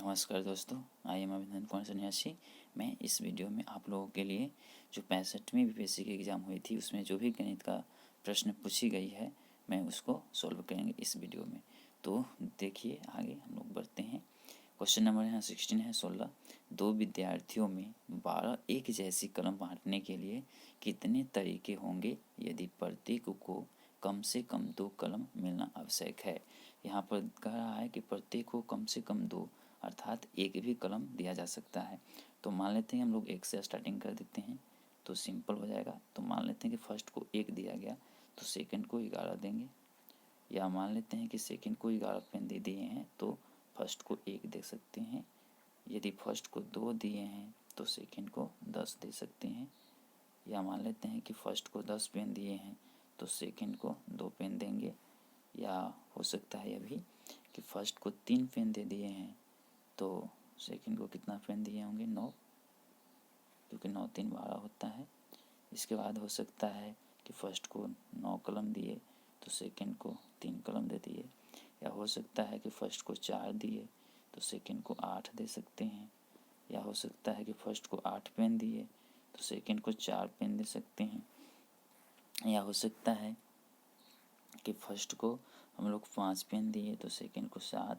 नमस्कार दोस्तों, I am अभिनंदन कुमार सन्यासी। मैं इस वीडियो में आप लोगों के लिए जो 65वीं बीपीएससी की एग्ज़ाम हुई थी उसमें जो भी गणित का प्रश्न पूछी गई है मैं उसको सॉल्व करेंगे इस वीडियो में। तो देखिए आगे हम लोग बढ़ते हैं। क्वेश्चन नंबर यहाँ 16 है 16। दो विद्यार्थियों में 12 एक जैसी कलम बांटने के लिए कितने तरीके होंगे यदि प्रत्येक को कम से कम 2 कलम मिलना आवश्यक है। यहाँ पर कह रहा है कि प्रत्येक को कम से कम 2 अर्थात एक भी कलम दिया जा सकता है। तो मान लेते हैं हम लोग एक से स्टार्टिंग कर देते हैं तो सिंपल हो जाएगा। तो मान लेते हैं कि फर्स्ट को 1 दिया गया तो सेकंड को 11 देंगे, या मान लेते हैं कि सेकंड को 11 पेन दे दिए हैं तो फर्स्ट को 1 दे सकते हैं। यदि फर्स्ट को 2 दिए हैं तो सेकंड को 10 दे सकते हैं, या मान लेते हैं कि फर्स्ट को 10 पेन दिए हैं तो सेकंड को 2 पेन देंगे, या हो सकता है अभी कि फर्स्ट को 3 पेन दे दिए हैं तो सेकंड को कितना पेन दिए होंगे 9, क्योंकि 9 3 12 होता है। इसके बाद हो सकता है कि फर्स्ट को 9 कलम दिए तो सेकंड को 3 कलम दे दिए, या हो सकता है कि फर्स्ट को 4 दिए तो सेकंड को 8 दे सकते हैं, या हो सकता है कि फर्स्ट को 8 पेन दिए तो सेकंड को 4 पेन दे सकते हैं, या हो सकता है कि फर्स्ट को हम लोग 5 पेन दिए तो सेकंड को 7,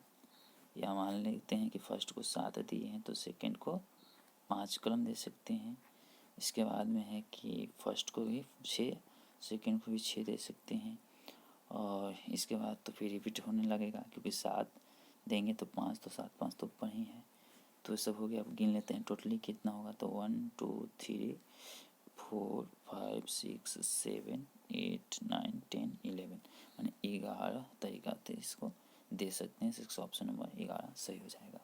या मान लेते हैं कि फर्स्ट को 7 दिए हैं तो सेकंड को 5 कलम दे सकते हैं। इसके बाद में है कि फर्स्ट को भी 6, सेकंड को भी 6 दे सकते हैं, और इसके बाद तो फिर रिपीट होने लगेगा क्योंकि 7 देंगे तो 5, तो 7 5 तो ऊपर ही है। तो ये सब हो गया। अब गिन लेते हैं टोटली कितना होगा। तो 1 2 3 4 5 6 7 8 9 10 11 माने 11 तरीका से इसको दे सकते हैं। इसका ऑप्शन नंबर 11 सही हो जाएगा।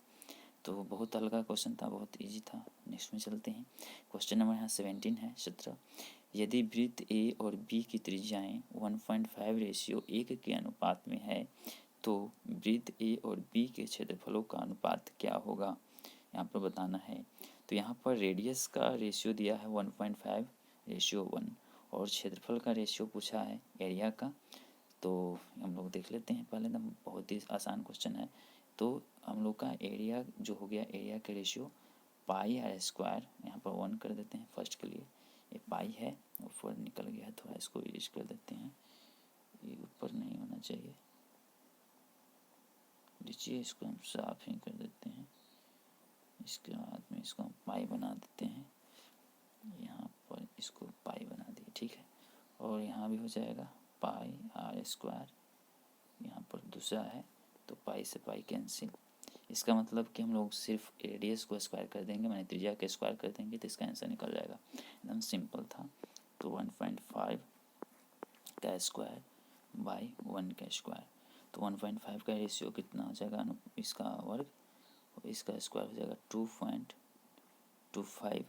तो बहुत हल्का क्वेश्चन था, बहुत इजी था। नेक्स्ट में चलते हैं। क्वेश्चन नंबर यहाँ 17 है 17। यदि वृत्त ए और बी की त्रिज्याएं 1.5:1 के अनुपात में है तो वृत्त ए और बी के क्षेत्रफलों का अनुपात क्या होगा, यहाँ पर बताना है। तो यहाँ पर रेडियस का रेशियो दिया है 1.5:1 और क्षेत्रफल का रेशियो पूछा है एरिया का। तो हम लोग देख लेते हैं पहले। एकदम बहुत ही आसान क्वेश्चन है। तो हम लोग का एरिया जो हो गया, एरिया का रेशियो πr², यहाँ पर 1 कर देते हैं फर्स्ट के लिए। ये पाई है, ऊपर निकल गया है थोड़ा, इसको इरेज कर देते हैं। ये ऊपर नहीं होना चाहिए, लीजिए इसको हम साफ ही कर देते हैं। इसके बाद में इसको हम पाई बना देते हैं। यहाँ पर इसको पाई बना दिए, ठीक है। और यहाँ भी हो जाएगा πr²। यहाँ पर दूसरा है तो पाई से पाई कैंसिल। इसका मतलब कि हम लोग सिर्फ रेडियस को स्क्वायर कर देंगे, माने त्रिज्या का स्क्वायर कर देंगे तो इसका आंसर निकल जाएगा। एकदम सिंपल था। तो 1.5 का स्क्वायर बाई 1 का स्क्वायर, तो 1.5 का रेशियो कितना हो जाएगा, इसका वर्ग, इसका स्क्वायर हो जाएगा 2.25।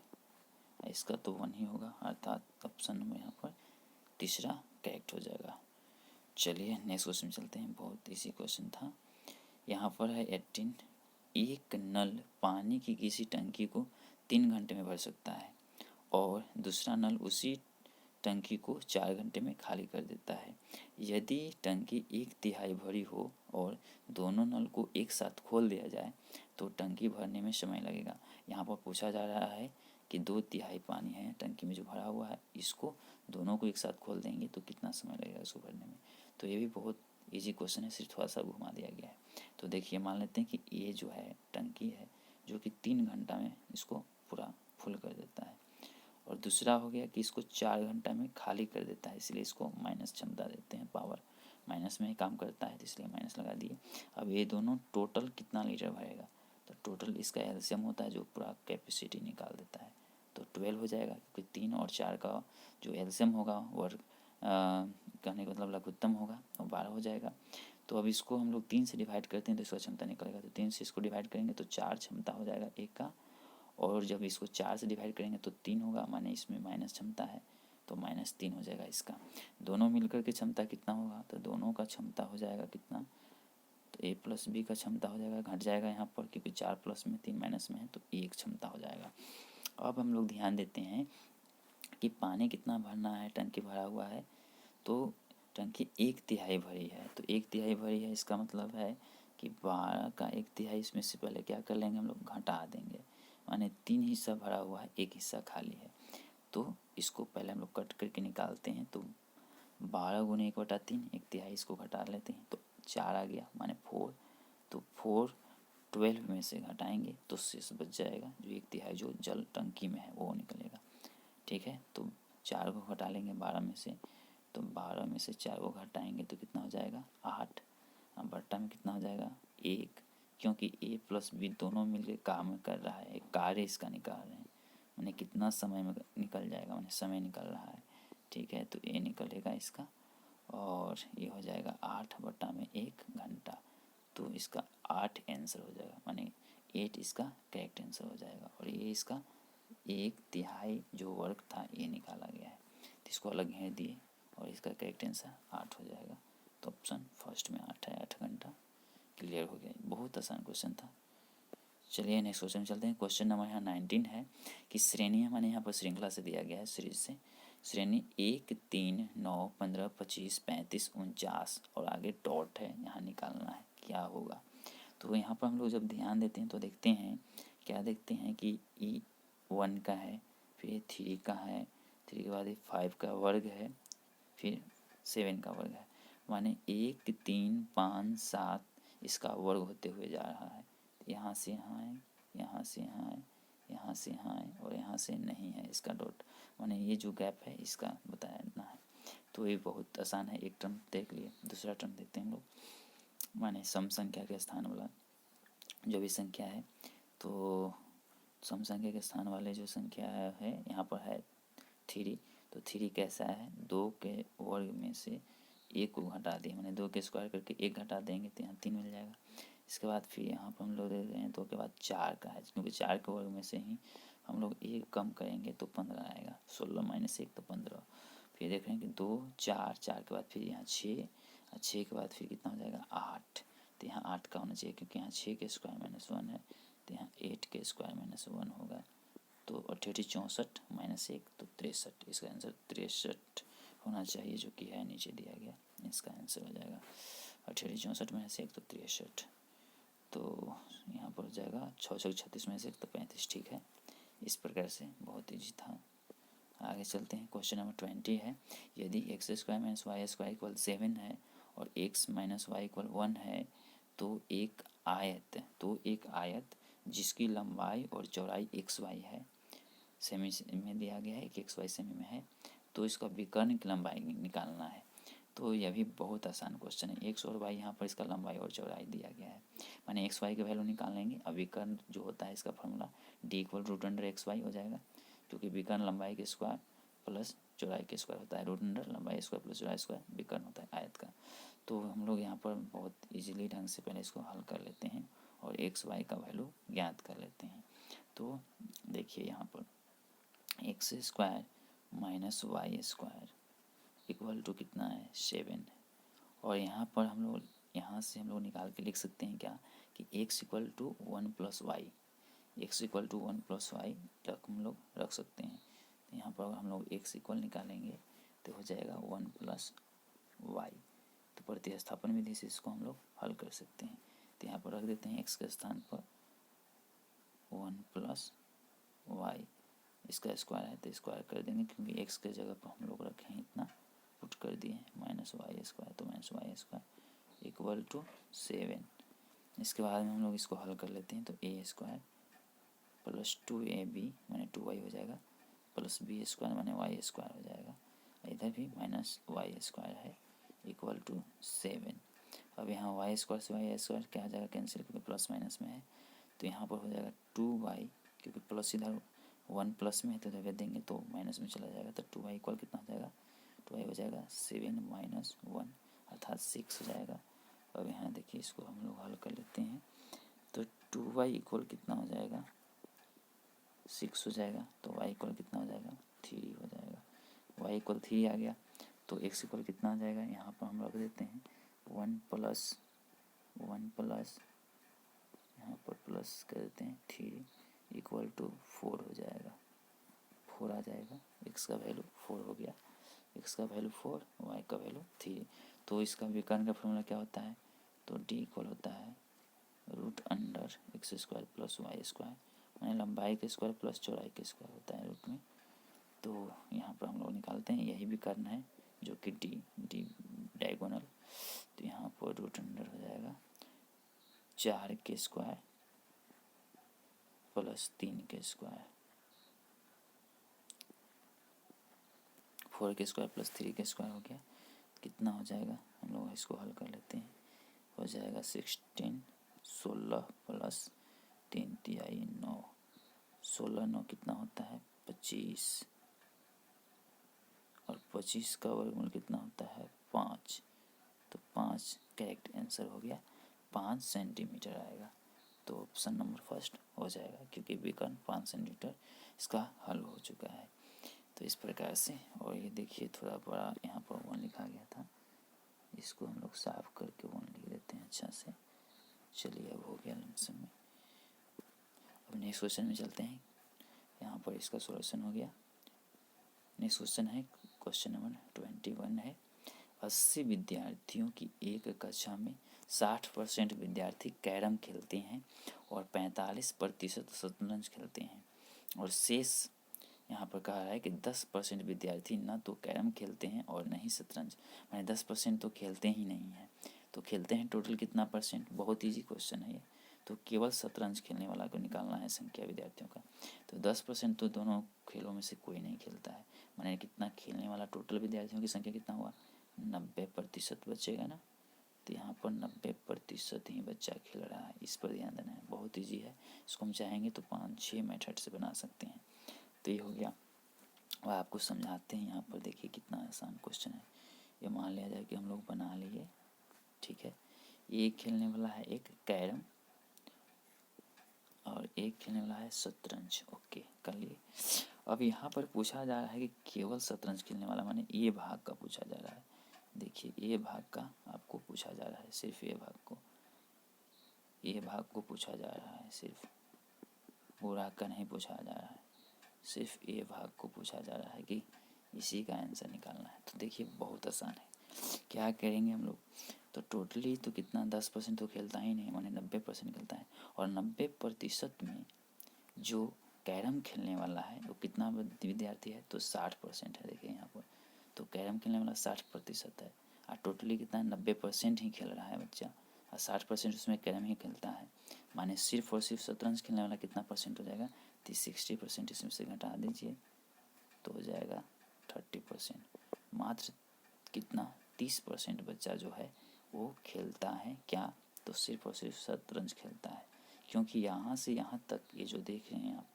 इसका तो 1 ही होगा, अर्थात ऑप्शन नंबर यहाँ पर तीसरा करेक्ट हो जाएगा। चलिए नेक्स्ट क्वेश्चन चलते हैं। बहुत इजी क्वेश्चन था। यहाँ पर है 18। एक नल पानी की किसी टंकी को 3 घंटे में भर सकता है और दूसरा नल उसी टंकी को 4 घंटे में खाली कर देता है। यदि टंकी 1/3 भरी हो और दोनों नल को एक साथ खोल दिया जाए तो टंकी भरने में समय लगेगा। यहाँ पर पूछा जा रहा है कि 2/3 पानी है टंकी में जो भरा हुआ है, इसको दोनों को एक साथ खोल देंगे तो कितना समय लगेगा इसको भरने में। तो ये भी बहुत इजी क्वेश्चन है, सिर्फ थोड़ा सा घुमा दिया गया है। तो देखिए मान लेते हैं कि ये जो है टंकी है जो कि 3 घंटा में इसको पूरा फुल कर देता है, और दूसरा हो गया कि इसको 4 घंटा में खाली कर देता है, इसलिए इसको माइनस क्षमता देते हैं। पावर माइनस में ही काम करता है तो इसलिए माइनस लगा दिए। अब ये दोनों टोटल कितना लीटर भरेगा, तो टोटल इसका एलसीएम होता है जो पूरा कैपेसिटी निकाल देता है। तो 12 हो जाएगा, क्योंकि 3 और 4 का जो एलसीएम होगा वर्ग कहने का मतलब लघुत्तम होगा, और 12 हो जाएगा। तो अब इसको हम लोग 3 से डिवाइड करते हैं तो इसका क्षमता निकलेगा। तो 3 से इसको डिवाइड करेंगे तो 4 क्षमता हो जाएगा एक का, और जब इसको 4 से डिवाइड करेंगे तो 3 होगा, माने इसमें माइनस क्षमता है तो -3 हो जाएगा इसका। दोनों मिलकर के क्षमता कितना होगा, तो दोनों का क्षमता हो जाएगा कितना, तो a प्लस बी का क्षमता हो जाएगा, घट जाएगा यहाँ पर क्योंकि 4 प्लस में 3 माइनस में है तो 1 क्षमता हो जाएगा। अब हम लोग ध्यान देते हैं कि पानी कितना भरना है। टंकी भरा हुआ है तो टंकी 1/3 भरी है, तो 1/3 भरी है, इसका मतलब है कि 12 का 1/3 इसमें से पहले क्या कर लेंगे हम लोग, घटा देंगे। माने 3 हिस्सा भरा हुआ है, 1 हिस्सा खाली है, तो इसको पहले हम लोग कट करके निकालते हैं। तो 12 गुने 1/3, 1/3 इसको घटा लेते हैं तो 4 आ गया, माने 4। तो 4 12 में से घटाएंगे तो शेष बच जाएगा, जो 1/3 जो जल टंकी में है वो निकलेगा। ठीक है, तो 4 को घटा लेंगे 12 में से, तो 12 में से 4 को घटाएंगे तो कितना हो जाएगा, 8। अब बट्टा में कितना हो जाएगा, 1, क्योंकि a प्लस b दोनों मिलकर काम कर रहा है, एक कार्य इसका निकाल रहे हैं, मैंने कितना समय में निकल जाएगा, मैंने समय निकल रहा है। ठीक है, तो a निकलेगा इसका, और ये हो जाएगा 8/1 घंटा, तो इसका 8 आंसर हो जाएगा, माने 8 इसका करेक्ट आंसर हो जाएगा। और ये इसका 1/3 जो वर्ग था ये निकाला गया है, तो इसको अलग घेर दिए और इसका करेक्ट आंसर 8 हो जाएगा। तो ऑप्शन फर्स्ट में 8 है, 8 घंटा। क्लियर हो गया, बहुत आसान क्वेश्चन था। चलिए नेक्स्ट क्वेश्चन चलते हैं। क्वेश्चन नंबर यहाँ 19 है कि श्रेणी मैंने यहाँ पर श्रृंखला से दिया गया है, सीरीज से। श्रेणी 1, 3, 9, 15, 25, 35, 49 और आगे डॉट है, यहाँ निकालना है क्या होगा। तो यहाँ पर हम लोग जब ध्यान देते हैं तो देखते हैं, क्या देखते हैं कि E1 का है, फिर 3 का है, 3 के बाद 5 का वर्ग है, फिर 7 का वर्ग है, माने 1, 3, 5, 7 इसका वर्ग होते हुए जा रहा है। यहाँ से यहाँ है, यहाँ से यहाँ है, यहाँ से यहाँ है और यहाँ से नहीं है इसका डॉट, माने ये जो गैप है इसका बताना है। तो ये बहुत आसान है, एक टर्म देख लिए। दूसरा टर्म देखते हैं हम लोग, माने सम संख्या के स्थान वाला जो भी संख्या है, तो सम संख्या के स्थान वाले जो संख्या है यहाँ पर है 3। तो 3 कैसा है, 2 के वर्ग में से 1 को घटा दिए, मैंने 2 के स्क्वायर करके 1 घटा देंगे तो यहाँ 3 मिल जाएगा। इसके बाद फिर यहाँ पर हम लोग देख रहे हैं 2 के बाद 4 का है, क्योंकि 4 के वर्ग में से ही हम लोग 1 कम करेंगे तो 15 आएगा, 16 - 1 तो 15। फिर देख रहे हैं कि 2, 4, 4 के बाद फिर यहाँ 6, 6 के बाद फिर कितना हो जाएगा 8। तो यहाँ 8 का होना चाहिए, क्योंकि यहाँ 6 के स्क्वायर -1 है, तो यहाँ 8 के स्क्वायर -1 होगा। तो 88, 64 -1 तो 63, इसका आंसर 63 होना चाहिए, जो कि है नीचे दिया गया, इसका आंसर हो जाएगा 88, 64 -1 तो 63। तो यहाँ पर हो जाएगा 6 6 36 -1 तो 35। ठीक है, इस प्रकार से बहुत ईजी था। आगे चलते हैं। क्वेश्चन नंबर 20 है, यदि x² - y² = 7 है और x - y = 1 है तो एक आयत जिसकी लंबाई और चौड़ाई xy है, सेमी में दिया गया है कि xy सेमी में है, तो इसका विकर्ण की लंबाई निकालना है। तो यह भी बहुत आसान क्वेश्चन है। x और y यहाँ पर इसका लंबाई और चौड़ाई दिया गया है, माने xy की वैल्यू निकाल लेंगे। अब विकर्ण जो होता है इसका फॉर्मूला d = √xy हो जाएगा, क्योंकि विकर्ण लंबाई के स्क्वायर प्लस चौड़ाई के स्क्वायर होता है, √, लंबाई स्क्वायर प्लस चौड़ाई स्क्वायर विकर्ण होता है आयत का। तो हम लोग यहाँ पर बहुत इजीली ढंग से पहले इसको हल कर लेते हैं और x y का वैल्यू ज्ञात कर लेते हैं। तो देखिए यहाँ पर x² - y² = कितना है, 7। और यहाँ पर हम लोग यहाँ से हम लोग निकाल के लिख सकते हैं क्या, कि x = 1 + y, x = 1 + y तक हम लोग रख सकते हैं। तो यहाँ पर हम लोग x इक्वल निकालेंगे तो हो जाएगा 1 + y। तो प्रतिस्थापन विधि से इसको हम लोग हल कर सकते हैं। तो यहाँ पर रख देते हैं x के स्थान पर 1 + y, इसका स्क्वायर है तो स्क्वायर कर देंगे, क्योंकि x के जगह पर हम लोग रखे हैं इतना, पुट कर दिए -y², तो -y² = 7। इसके बाद में हम लोग इसको हल कर लेते हैं, तो a² + 2ab माने 2y हो जाएगा, प्लस b² माने y² हो जाएगा, इधर भी -y² है = 7। अब यहाँ y² से y² क्या आ जाएगा, कैंसिल, क्योंकि प्लस माइनस में है। तो यहाँ पर हो जाएगा 2y, क्योंकि प्लस इधर 1 प्लस में है तो इधर देंगे तो माइनस में चला जाएगा, तो 2y = कितना हो जाएगा, 2y हो जाएगा 7 - 1 अर्थात 6 हो जाएगा। अब यहाँ देखिए इसको हम लोग हल कर लेते हैं, तो 2y = कितना हो जाएगा, 6 हो जाएगा। तो y = कितना हो जाएगा, 3 हो जाएगा। y = 3 आ गया, तो x = कितना आ जाएगा, यहाँ पर हम रख देते हैं 1 + यहाँ पर प्लस कर देते हैं 3 = 4 हो जाएगा, 4 आ जाएगा। x का वैल्यू 4 हो गया, x का वैल्यू 4, y का वैल्यू 3। तो इसका विकर्ण का फॉर्मूला क्या होता है, तो d = होता है root under x square plus y square, मैंने लंबाई के स्क्वायर प्लस चौड़ाई के स्क्वायर होता है रूट में। तो यहाँ पर हम लोग निकालते हैं, यही भी करना है जो कि डी डायगोनल। तो यहाँ पर रूट अंडर हो जाएगा 4 के स्क्वायर प्लस 3 के स्क्वायर, 4 के स्क्वायर प्लस 3 के स्क्वायर हो गया। कितना हो जाएगा, हम लोग इसको हल कर लेते हैं। हो जाएगा 16 प्लस 3 तिहाई 9, 16 9 कितना होता है 25, और 25 का वर्गमूल कितना होता है 5। तो 5 करेक्ट आंसर हो गया, 5 सेंटीमीटर आएगा। तो ऑप्शन नंबर फर्स्ट हो जाएगा, क्योंकि विकर्ण 5 सेंटीमीटर इसका हल हो चुका है। तो इस प्रकार से, और ये देखिए थोड़ा बड़ा यहाँ पर 1 लिखा गया था, इसको हम लोग साफ करके 1 लिख देते हैं अच्छा से। चलिए अब हो गया आंसर में। अब नेक्स्ट क्वेश्चन में चलते हैं। यहाँ पर इसका सॉल्यूशन हो गया। नेक्स्ट क्वेश्चन है क्वेश्चन नंबर 21 है। 80 विद्यार्थियों की एक कक्षा में 60% विद्यार्थी कैरम खेलते हैं और 45% शतरंज खेलते हैं, और शेष यहाँ पर कहा है कि 10% विद्यार्थी न तो कैरम खेलते हैं और न ही शतरंज, माने 10% तो खेलते ही नहीं हैं। तो खेलते हैं टोटल कितना परसेंट, बहुत ईजी क्वेश्चन है ये। तो केवल शतरंज खेलने वाला को निकालना है संख्या विद्यार्थियों का। तो 10% तो दोनों खेलों में से कोई नहीं खेलता है, माने कितना खेलने वाला टोटल विद्यार्थियों की संख्या कितना हुआ 90% बचेगा ना। तो यहाँ पर 90% ही बच्चा खेल रहा है, इस पर ध्यान देना है। बहुत ईजी है, इसको हम चाहेंगे तो 5-6 मेथड से बना सकते हैं। तो ये हो गया, और आपको समझाते हैं। यहाँ पर देखिए कितना आसान क्वेश्चन है। ये मान लिया जाए कि हम लोग बना लिए, ठीक है। ये खेलने वाला है एक कैरम और एक खेलने वाला है शतरंज, ओके कर लिए। अब यहाँ पर पूछा जा रहा है कि केवल शतरंज खेलने वाला, माने ए भाग का पूछा जा रहा है। देखिए ए भाग का आपको पूछा जा रहा है, सिर्फ ए भाग को पूछा जा रहा है, सिर्फ पूरा का नहीं पूछा जा रहा है, सिर्फ ए भाग को पूछा जा रहा है कि इसी का आंसर निकालना है। तो देखिए बहुत आसान है, क्या करेंगे हम लोग। तो टोटली तो कितना 10% तो खेलता ही नहीं, माने 90% खेलता है, और 90% में जो कैरम खेलने वाला है वो कितना विद्यार्थी है, तो 60% है। देखिए यहाँ पर तो कैरम खेलने वाला 60% है, और टोटली कितना 90% ही खेल रहा है बच्चा, और 60% उसमें कैरम ही खेलता है। माने सिर्फ और सिर्फ शतरंज खेलने वाला कितना परसेंट हो जाएगा, तो 60% इसमें से घटा दीजिए तो हो जाएगा 30%। मात्र कितना 30% बच्चा जो है वो खेलता है क्या, तो सिर्फ और सिर्फ शतरंज खेलता है। क्योंकि यहाँ से यहाँ तक ये जो देख रहे हैं आप,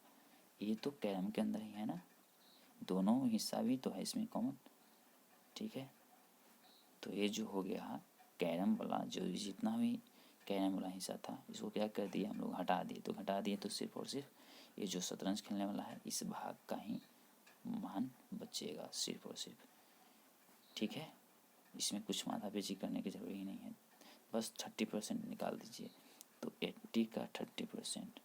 ये तो कैरम के अंदर ही है ना, दोनों हिस्सा भी तो है इसमें कॉमन, ठीक है। तो ये जो हो गया कैरम वाला, जो जितना भी कैरम वाला हिस्सा था, इसको क्या कर दिया हम लोग, हटा दिए। तो हटा दिए तो सिर्फ और सिर्फ ये जो शतरंज खेलने वाला है इस भाग का ही मान बचेगा, सिर्फ और सिर्फ, ठीक है। इसमें कुछ माथापेची करने की जरूरत ही नहीं है, बस 30% निकाल दीजिए। तो 80 का 30%,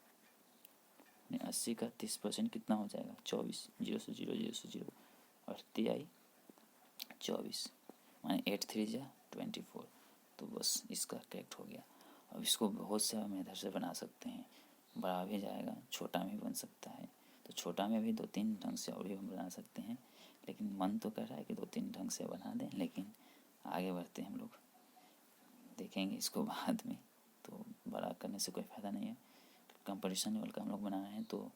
80 का 30% कितना हो जाएगा 24, 0 से 0 0 से 0, और तिहाई 24, माने 8 3 जा 24। तो बस इसका करेक्ट हो गया। अब इसको बहुत से मेथड से बना सकते हैं, बड़ा भी जाएगा, छोटा भी बन सकता है। तो छोटा में भी 2-3 ढंग से और भी हम बना सकते हैं, लेकिन मन तो कर रहा है कि 2-3 ढंग से बना दें, लेकिन आगे बढ़ते हैं हम लोग, देखेंगे इसको बाद में। तो बड़ा करने से कोई फ़ायदा नहीं है, कंपटीशन लेवल का हम लोग बना रहे हैं, तो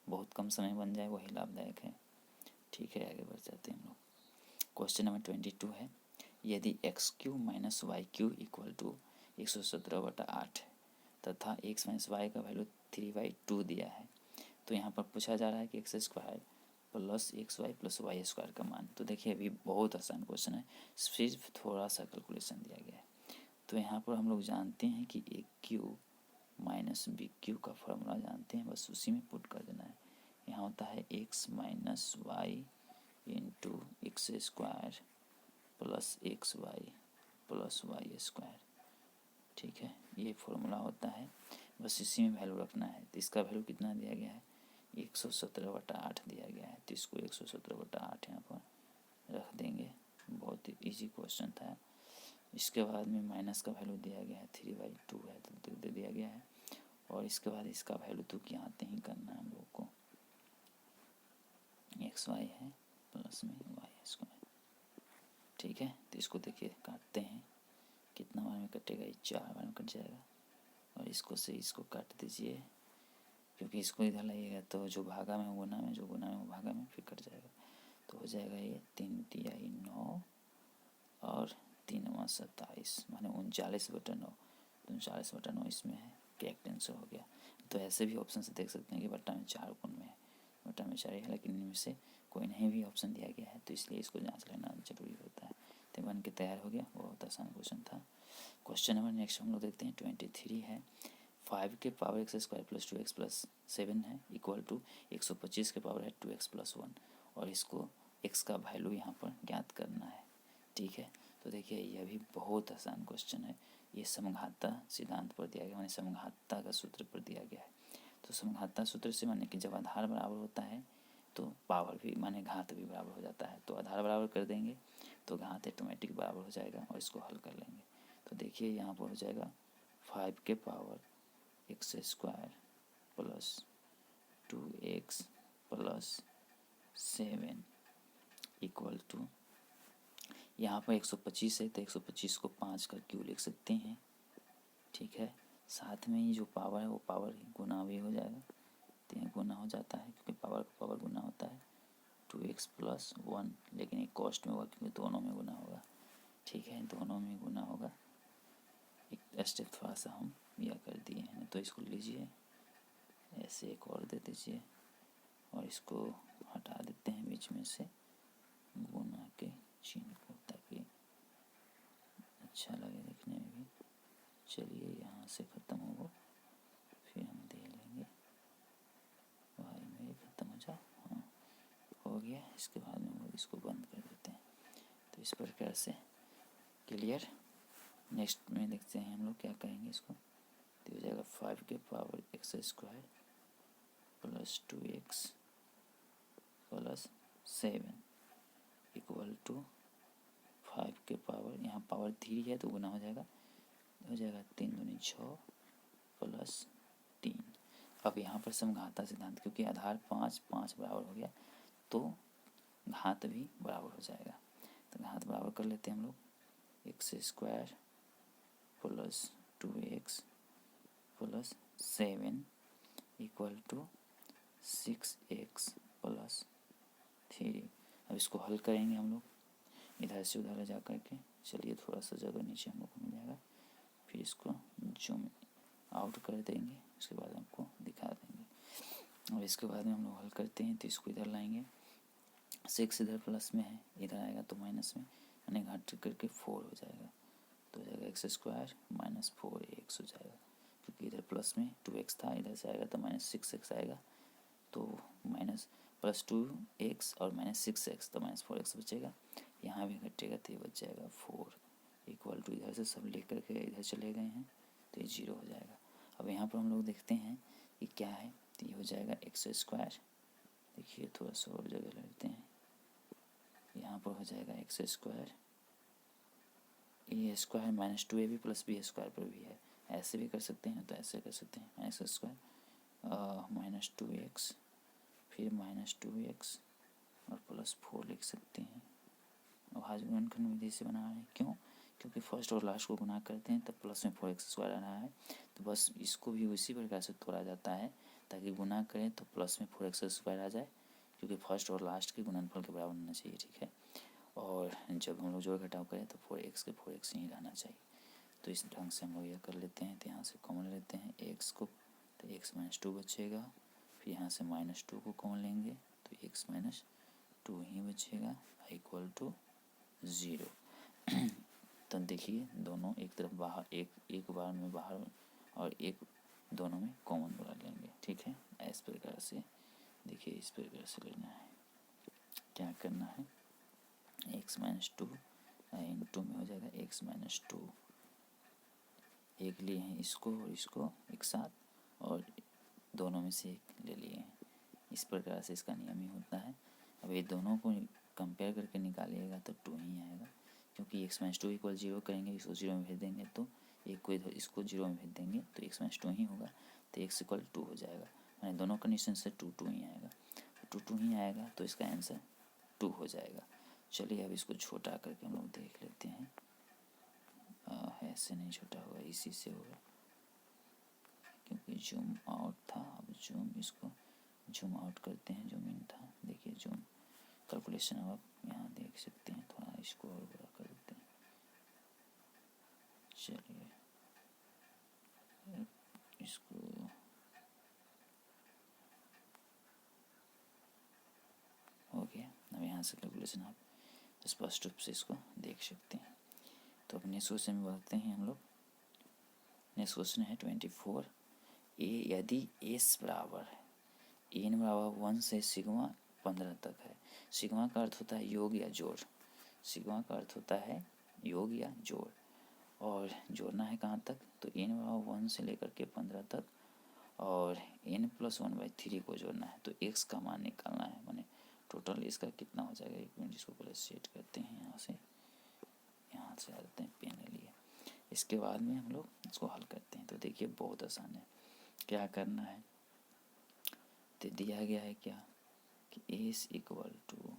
बहुत कम समय बन जाए वही लाभदायक है, ठीक है। आगे बढ़ जाते हैं हम लोग। क्वेश्चन नंबर 22 है। यदि x³ - y³ इक्वल टू 117/8 तथा x - y का वैल्यू 3/2 दिया है, तो यहाँ पर पूछा जा रहा है कि x² plus xy plus y² का मान। तो देखिए अभी बहुत आसान क्वेश्चन है, सिर्फ थोड़ा सा कैलकुलेशन दिया गया है। तो यहाँ पर हम लोग जानते हैं कि AQ माइनस BQ का फॉर्मूला जानते हैं, बस उसी में पुट कर देना है। यहाँ होता है x - y into x² plus xy plus y², ठीक है। ये फॉर्मूला होता है, बस इसी में वैल्यू रखना है। तो इसका वैल्यू कितना दिया गया है 117/8 दिया गया है, तो इसको 117/8 यहाँ पर रख देंगे। बहुत ही ईजी क्वेश्चन था, इसके बाद में माइनस का वैल्यू दिया गया है 3/2 है तो दे दिया गया है। और इसके बाद इसका वैल्यू तो यहाँ ही करना है हम लोग को, xy है प्लस में y²। ठीक है, तो इसको देखिए काटते हैं, कितना बार में कटेगा, ये 4 बार में कट जाएगा। और इसको से इसको काट दीजिए, क्योंकि इसको इधर लाइएगा तो जो भागा में गुना में, जो गुना में वो भागा में, फिर कट जाएगा। तो हो जाएगा ये 3 तिहाई 9 और 3 9 27, माने 39/9। 39/9 इसमें है, करेक्ट आंसर हो गया। तो ऐसे भी ऑप्शन से देख सकते हैं कि बट्टा में 4 गुण में है, बट्टा में 4 है, लेकिन इनमें से कोई नहीं भी ऑप्शन दिया गया है, तो इसलिए इसको जांच लेना जरूरी होता है। तो बन के तैयार हो गया, बहुत आसान क्वेश्चन था। क्वेश्चन नंबर नेक्स्ट हम लोग देखते हैं 23 है। 5 के पावर x² + 2x + 7 है इक्वल टू 125 के पावर है 2x + 1, और इसको x का वैल्यू यहाँ पर ज्ञात करना है। ठीक है, तो देखिए यह भी बहुत आसान क्वेश्चन है। ये समघाता सिद्धांत पर दिया गया, माने समघाता का सूत्र पर दिया गया है। तो समघाता सूत्र से माने कि जब आधार बराबर होता है तो पावर भी माने घात भी बराबर हो जाता है। तो आधार बराबर कर देंगे तो घात ऑटोमेटिक बराबर हो जाएगा, और इसको हल कर लेंगे। तो देखिए यहाँ पर हो जाएगा 5 के power x² + 2x + 7 equal to, यहाँ पर 125 है तो 125 को 5 का क्यू लिख सकते हैं। ठीक है, साथ में ही जो पावर है वो पावर गुना भी हो जाएगा, तो ये गुना हो जाता है क्योंकि पावर का पावर गुना होता है। 2x + 1, लेकिन एक कॉस्ट में होगा क्योंकि दोनों में गुना होगा। ठीक है, दोनों में गुना होगा। एक स्टेप थोड़ा सा हम यह कर दिए हैं, तो इसको लीजिए ऐसे, एक और दे दीजिए, और इसको हटा देते हैं बीच में से गुना के चिन्ह को, ताकि अच्छा लगे देखने में भी। चलिए यहाँ से ख़त्म होगा, फिर हम दे लेंगे। भाई मेरे ख़त्म हो जाओ, हाँ हो गया। इसके बाद में हम लोग इसको बंद कर देते हैं। तो इस प्रकार से क्लियर। नेक्स्ट में देखते हैं हम लोग क्या करेंगे इसको। तो हो जाएगा 5 के power x² + 2x + 7 equal to 5 के पावर, यहाँ पावर 3 है तो गुना हो जाएगा, 3 दूनी 6 + 3। अब यहाँ पर समघाता सिद्धांत, क्योंकि आधार 5 बराबर हो गया तो घात भी बराबर हो जाएगा। तो घात बराबर कर लेते हैं हम लोग, x² + 2x + 7 equal to 6x + 3। अब इसको हल करेंगे हम लोग, इधर से उधर जा कर के। चलिए थोड़ा सा जगह नीचे हम लोग को मिल जाएगा, फिर इसको जूम आउट कर देंगे, उसके बाद आपको दिखा देंगे। और इसके बाद में हम लोग हल करते हैं, तो इसको इधर लाएंगे, 6 इधर प्लस में है, इधर आएगा तो माइनस में, यानी घाट करके 4 हो जाएगा। तो हो जाएगा x² - 4x हो जाएगा, क्योंकि इधर प्लस में 2x था, इधर से आएगा तो -6x आएगा। तो +2x और -6x, तो -4x बचेगा। यहाँ भी घटेगा तो ये बच जाएगा 4 इक्वल टू, इधर से सब ले करके इधर चले गए हैं तो ये 0 हो जाएगा। अब यहाँ पर हम लोग देखते हैं कि क्या है, तो ये हो जाएगा x²। देखिए थोड़ा सा और जगह लेते हैं, यहाँ पर हो जाएगा x², a² - 2ab + b² पर भी है, ऐसे भी कर सकते हैं, तो ऐसे कर सकते हैं, x² - 2x फिर -2x और +4 लिख सकते हैं। और आज गुणनखंड विधि से बना रहे हैं, क्यों? क्योंकि फर्स्ट और लास्ट को गुना करते हैं तब प्लस में 4x² आ रहा है, तो बस इसको भी उसी प्रकार से तोड़ा जाता है, ताकि गुना करें तो प्लस में 4x² आ जाए, क्योंकि फर्स्ट और लास्ट के गुणनफल के बराबर होना चाहिए। ठीक है, और जब हम लोग जोड़ घटाव करें तो 4x के 4x ही रहना चाहिए। तो इस ढंग से हम लोग यह कर लेते हैं। तो यहाँ से कॉमन लेते हैं x को, तो x - 2 बचेगा, फिर यहाँ से -2 को कॉमन लेंगे तो x - 2 ही बचेगा इक्वल टू 0। तो देखिए दोनों एक तरफ बाहर, एक बार में बाहर और एक दोनों में कॉमन बुला लेंगे। ठीक है, इस प्रकार से देखिए, इस प्रकार से लेना है। क्या करना है, x - 2 इंटू में हो जाएगा x - 2, एक लिए हैं इसको और इसको एक साथ, और दोनों में से एक ले लिए हैं। इस प्रकार से इसका नियम ही होता है। अब ये दोनों को कंपेयर करके निकालिएगा तो 2 ही आएगा, क्योंकि x-2 इक्वल 0 करेंगे, इसको 0 में भेज देंगे तो एक को इधर इसको 0 में भेज देंगे तो x-2 ही होगा, तो x इक्वल 2 हो जाएगा। मैंने दोनों कंडीशन से 2 ही आएगा, तो 2 ही आएगा, तो इसका आंसर 2 हो जाएगा। चलिए अब इसको छोटा करके हम लोग देख लेते हैं। ऐसे नहीं छोटा होगा, इसी से होगा, क्योंकि जूम आउट था। अब इसको जूम आउट करते हैं, जूम इन था। देखिए जूम कैलकुलेशन अब आप यहाँ देख सकते हैं। थोड़ा इसको और बड़ा कर देते हैं। चलिए इसको हो गया। अब यहाँ से कैलकुलेशन आप स्पष्ट रूप से इसको देख सकते हैं। तो अब नेक्स्ट क्वेश्चन में बढ़ते हैं हम लोग। नेक्स्ट क्वेश्चन है 24। यदि एस बराबर है एन बराबर 1 से सिग्मा 15 तक है। सिग्मा का अर्थ होता है योग या जोड़। सिग्मा का अर्थ होता है योग या जोड़, और जोड़ना है कहाँ तक, तो एन बराबर 1 से लेकर के 15 तक, और n+1/3 को जोड़ना है। तो x का मान निकालना है, माने टोटल इसका कितना हो जाएगा। एक मिनट, इसको पहले सेट करते हैं। यहाँ से आ जाते हैं, पेन ले लिए। इसके बाद में हम लोग इसको हल करते हैं। तो देखिए बहुत आसान है। क्या करना है, तो दिया गया है क्या कि एस इक्वल टू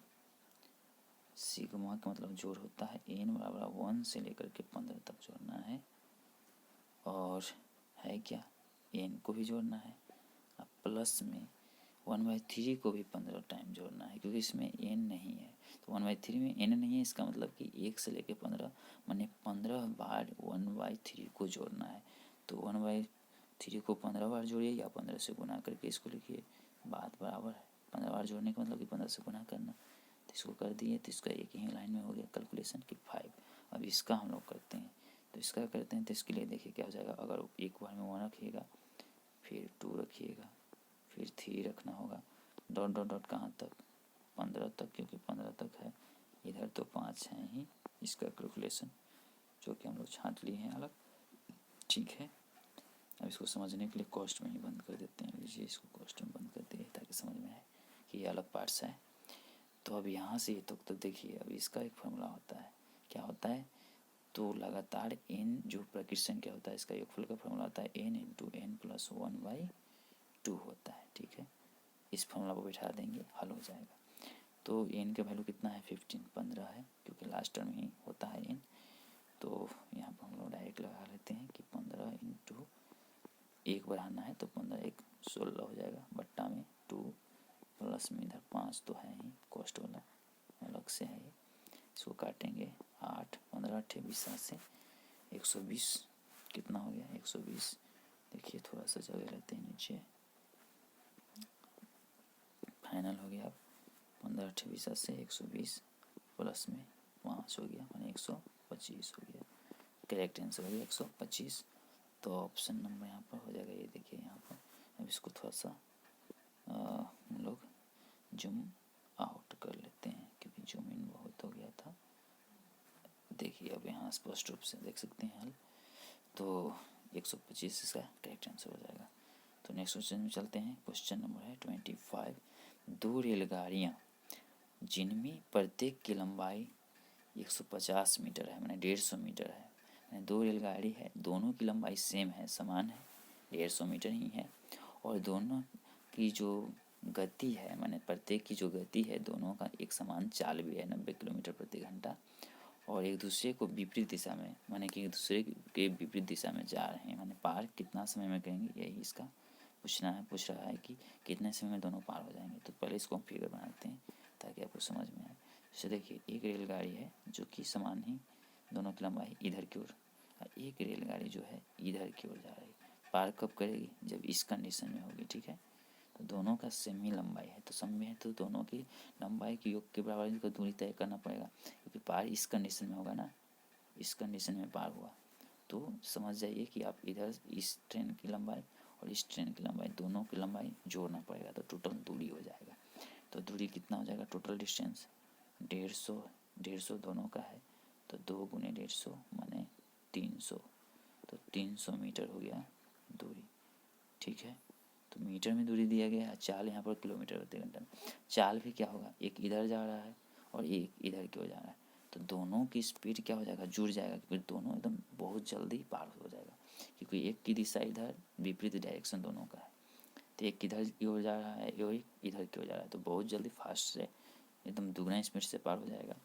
सिग्मा का मतलब जोड़ होता है n बराबर 1 से लेकर के 15 तक जोड़ना है, और है क्या n को भी जोड़ना है, अब प्लस में 1/3 को भी 15 टाइम जोड़ना है, क्योंकि इसमें n नहीं है। तो 1/3 में n नहीं है, इसका मतलब कि 1 से लेकर 15 माने 15 बार 1/3 को जोड़ना है। तो 1/3 को 15 बार जोड़िए या 15 से गुना करके इसको लिखिए, बात बराबर है। 15 बार जोड़ने का मतलब कि 15 से गुना करना। तो इसको कर दिए, तो इसका एक ही लाइन में हो गया कैलकुलेशन की 5। अब इसका हम लोग करते हैं। तो इसका करते हैं, तो इसके लिए देखिए क्या हो जाएगा। अगर एक बार में 1 रखिएगा, फिर 2 रखिएगा, फिर 3 रखना होगा, डॉट डॉट डॉट कहाँ तक, 15 तक, क्योंकि 15 तक है। इधर तो 5 है ही। इसका कैलकुलेशन जो कि हम लोग छाँट लिए हैं अलग, ठीक है। अब इसको समझने के लिए कॉस्ट में ही बंद कर देते हैं। लीजिए इसको कॉस्ट में बंद करते हैं ताकि समझ में आए कि ये अलग पार्ट्स है। तो अब यहाँ से ये तो देखिए, अब इसका एक फॉर्मूला होता है। क्या होता है, तो लगातार n जो प्राकृतिक संख्या होता है, इसका योगफल का फॉर्मूला होता है n × n+1/2 होता है, ठीक है। इस फॉर्मूला को बैठा देंगे, हल हो जाएगा। तो n का वैल्यू कितना है, 15 है, क्योंकि लास्ट टर्म ही होता है n। तो यहाँ पर हम लोग डायरेक्ट लगा लेते हैं कि 15 × 1 बढ़ाना है तो 15 1 16 हो जाएगा, बट्टा में 2 प्लस में इधर 5 तो है ही, कॉस्ट वाला अलग से है। इसको काटेंगे 8 15 8 20 से 120 कितना हो गया, 120। देखिए थोड़ा सा जगह लेते हैं नीचे, फाइनल हो गया। अब 15 8 20 से 120 प्लस में 5 हो गया, माने 125 हो गया। करेक्ट आंसर हो गया 125। तो ऑप्शन नंबर यहाँ पर हो जाएगा। ये देखिए यहाँ पर। अब इसको थोड़ा सा हम लोग जूम आउट कर लेते हैं, क्योंकि जूम इन बहुत हो गया था। देखिए अब यहाँ स्पष्ट रूप से देख सकते हैं हल। तो 125 इसका करेक्ट आंसर हो जाएगा। तो नेक्स्ट क्वेश्चन में चलते हैं। क्वेश्चन नंबर है 25। 2 रेलगाड़ियाँ जिनमें प्रत्येक की लंबाई 150 मीटर है, मैंने 150 मीटर है। 2 रेलगाड़ी है, दोनों की लंबाई सेम है, समान है, 150 मीटर ही है, और दोनों की जो गति है, माने प्रत्येक की जो गति है, दोनों का एक समान चाल भी है, 90 किलोमीटर प्रति घंटा, और एक दूसरे को विपरीत दिशा में, माने कि एक दूसरे के विपरीत दिशा में जा रहे हैं। माने पार कितना समय में करेंगे, यही इसका पूछ रहा है कि कितने समय में दोनों पार हो जाएंगे। तो पहले इसको हम फिगर बनाते हैं ताकि आपको समझ में आए। जैसे देखिए एक रेलगाड़ी है जो कि समान ही दोनों की लंबाई इधर की ओर, और एक रेलगाड़ी जो है इधर की ओर जा रही है। पार कब करेगी, जब इस कंडीशन में होगी, ठीक है। तो दोनों का सेम ही लंबाई है, तो समय है तो दोनों की लंबाई के योग के बराबर को दूरी तय करना पड़ेगा, क्योंकि पार इस कंडीशन में होगा ना, इस कंडीशन में पार हुआ। तो समझ जाइए कि आप इधर इस ट्रेन की लंबाई और इस ट्रेन की लंबाई, दोनों की लंबाई जोड़ना पड़ेगा, तो टोटल दूरी हो जाएगा। तो दूरी कितना हो जाएगा, टोटल डिस्टेंस 150 दोनों का है, तो 2 × 150 माने 300, तो 300 मीटर हो गया दूरी, ठीक है। तो मीटर में दूरी दिया गया है, चाल यहाँ पर किलोमीटर प्रति घंटा में। चाल भी क्या होगा, एक इधर जा रहा है और एक इधर की ओर जा रहा है, तो दोनों की स्पीड क्या हो जाएगा, जुड़ जाएगा, क्योंकि दोनों एकदम बहुत जल्दी पार हो जाएगा, क्योंकि एक की दिशा इधर, विपरीत डायरेक्शन दोनों का है। तो एक इधर की ओर जा रहा है, एक इधर की ओर जा रहा है, तो बहुत जल्दी फास्ट से एकदम दुगना स्पीड से पार हो जाएगा।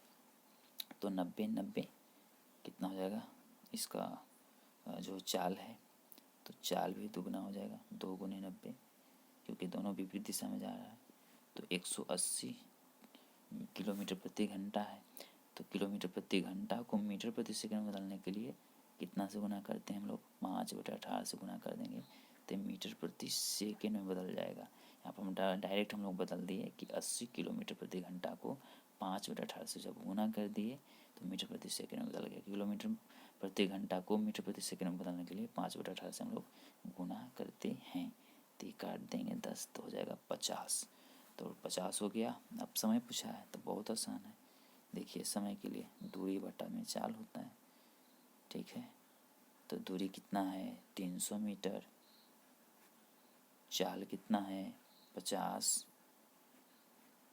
तो 90 कितना हो जाएगा, इसका जो चाल है तो चाल भी दुगना हो जाएगा, 2 गुने 90, क्योंकि दोनों विपरीत दिशा में जा रहा है। तो 180 किलोमीटर प्रति घंटा है। तो किलोमीटर प्रति घंटा को मीटर प्रति सेकंड में बदलने के लिए कितना से गुना करते हैं हम लोग, 5/18 से गुना कर देंगे तो मीटर प्रति सेकंड में बदल जाएगा। यहाँ पर हम डायरेक्ट हम लोग बदल दिए कि 80 किलोमीटर प्रति घंटा को 5/18 से जब गुना कर दिए तो मीटर प्रति सेकंड में बदल गया। किलोमीटर प्रति घंटा को मीटर प्रति सेकंड में बदलने के लिए 5/18 से हम लोग गुना करते हैं। तो काट देंगे 10 तो हो जाएगा 50। तो 50 हो गया। अब समय पूछा है तो बहुत आसान है। देखिए समय के लिए दूरी बटा में चाल होता है, ठीक है। तो दूरी कितना है 300 मीटर, चाल कितना है 50,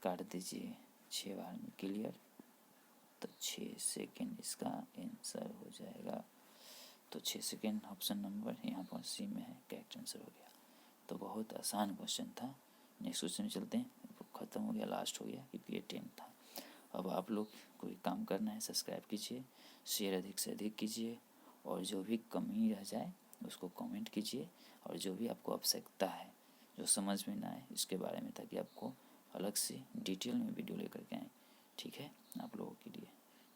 काट दीजिए 6 बार में क्लियर। तो 6 सेकेंड इसका आंसर हो जाएगा। तो 6 सेकेंड ऑप्शन नंबर यहाँ पर सी में है, करेक्ट आंसर हो गया। तो बहुत आसान क्वेश्चन था। नेक्स्ट क्वेश्चन में चलते हैं। ख़त्म हो गया, लास्ट हो गया क्योंकि ये 10 था। अब आप लोग कोई काम करना है, सब्सक्राइब कीजिए, शेयर अधिक से अधिक कीजिए, और जो भी कमी रह जाए उसको कमेंट कीजिए, और जो भी आपको आवश्यकता है, जो समझ में ना आए इसके बारे में, ताकि आपको अलग से डिटेल में वीडियो लेकर के आएँ, ठीक है, आप लोगों के लिए।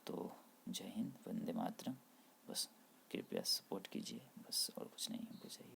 तो जय हिंद, वंदे मातरम। बस कृपया सपोर्ट कीजिए, बस और कुछ नहीं हमको चाहिए।